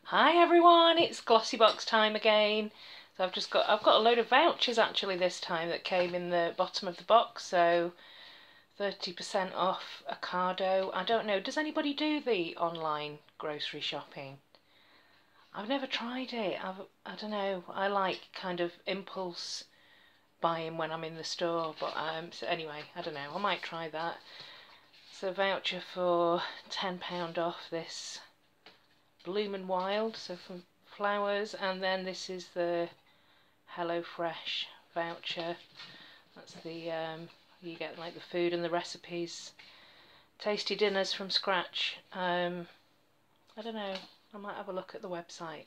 Hi everyone, it's Glossybox time again. So I've got a load of vouchers actually this time that came in the bottom of the box. So 30% off Ocado. I don't know, does anybody do the online grocery shopping? I've never tried it. I don't know. I like kind of impulse buying when I'm in the store, but so anyway, I don't know. I might try that. So voucher for £10 off this Bloom and Wild, so from flowers, and then this is the HelloFresh voucher. That's the you get like the food and the recipes, tasty dinners from scratch. I don't know, I might have a look at the website.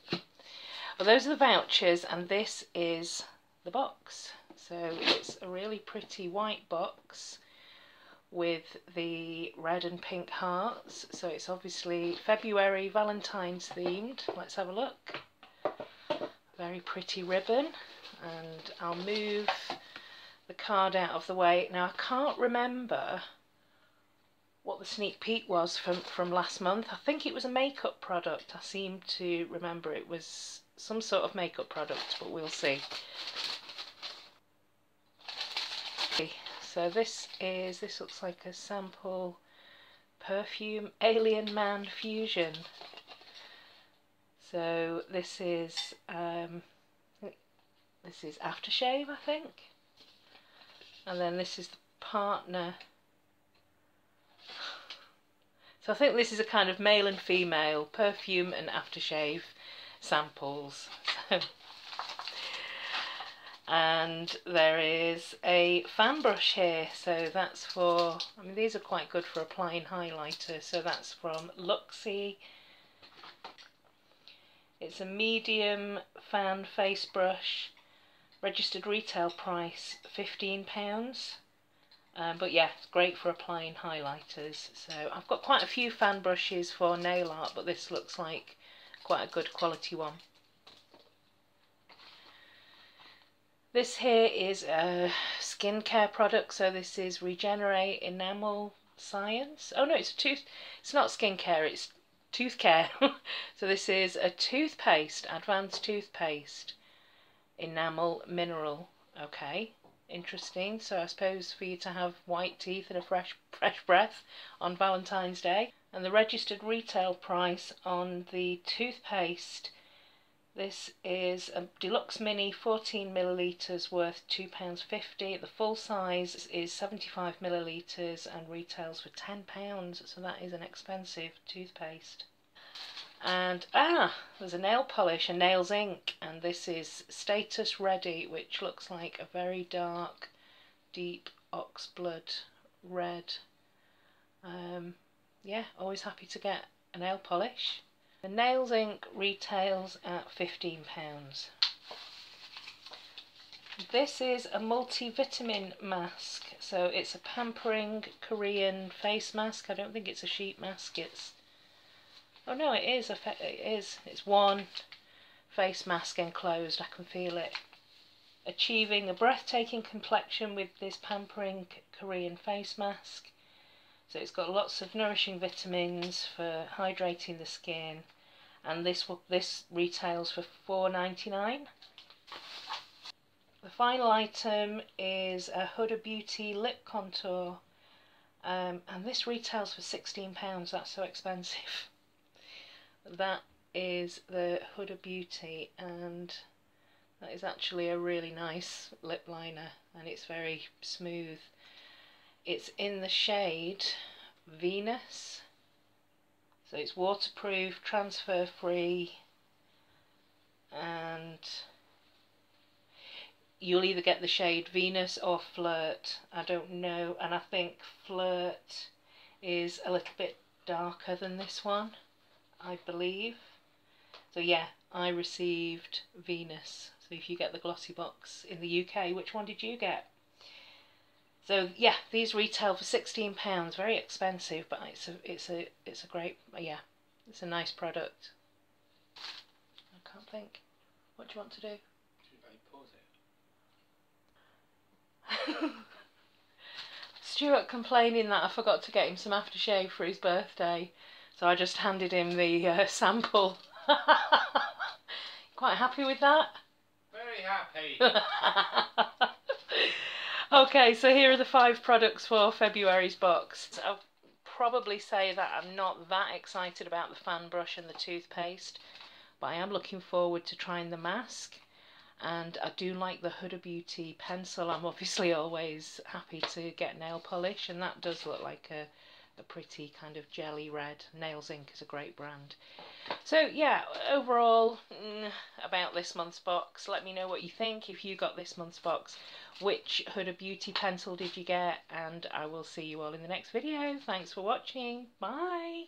Well, those are the vouchers, and this is the box. So it's a really pretty white box with the red and pink hearts, so it's obviously February Valentine's themed. Let's have a look. Very pretty ribbon, and I'll move the card out of the way. Now I can't remember what the sneak peek was from last month. I think it was a makeup product. I seem to remember it was some sort of makeup product, but we'll see. So this looks like a sample perfume Alien Man Fusion. So this is aftershave, I think, and then this is the partner. So I think this is a kind of male and female perfume and aftershave samples. And there is a fan brush here, so that's for, I mean, these are quite good for applying highlighter, so that's from Luxie. It's a medium fan face brush, registered retail price £15, but yeah, it's great for applying highlighters. So I've got quite a few fan brushes for nail art, but this looks like quite a good quality one. This here is a skincare product, so this is Regenerate Enamel Science. Oh no, it's not skincare, it's tooth care. So this is a toothpaste, advanced toothpaste, enamel mineral. Okay, interesting. So I suppose for you to have white teeth and a fresh breath on Valentine's Day. And the registered retail price on the toothpaste, this is a deluxe mini 14ml worth £2.50. The full size is 75ml and retails for £10, so that is an expensive toothpaste. And there's a nail polish, a Nails Ink, and this is Status Ready, which looks like a very dark, deep oxblood red. Yeah, always happy to get a nail polish. The Nails Ink retails at £15. This is a multivitamin mask, so it's a pampering Korean face mask. I don't think it's a sheet mask. Oh no, it is. It's one face mask enclosed. I can feel it. Achieving a breathtaking complexion with this pampering Korean face mask. So it's got lots of nourishing vitamins for hydrating the skin, and this retails for £4.99. The final item is a Huda Beauty lip contour, and this retails for £16. That's so expensive. That is the Huda Beauty, and that is actually a really nice lip liner, and it's very smooth. It's in the shade Venus, so it's waterproof, transfer free, and you'll either get the shade Venus or Flirt. I don't know, and I think Flirt is a little bit darker than this one, I believe. So yeah, I received Venus. So if you get the Glossybox in the UK, which one did you get? So yeah, these retail for £16. Very expensive, but it's a great, yeah, it's a nice product. I can't think. What do you want to do? Pause it. Stuart complaining that I forgot to get him some aftershave for his birthday, so I just handed him the sample Quite happy with that? Very happy. Okay, so here are the 5 products for February's box. I'll probably say that I'm not that excited about the fan brush and the toothpaste, but I am looking forward to trying the mask. And I do like the Huda Beauty pencil. I'm obviously always happy to get nail polish, and that does look like a pretty kind of jelly red. Nails Inc is a great brand. So yeah, overall, about this month's box, let me know what you think. If you got this month's box, which Huda Beauty pencil did you get? And I will see you all in the next video. Thanks for watching. Bye!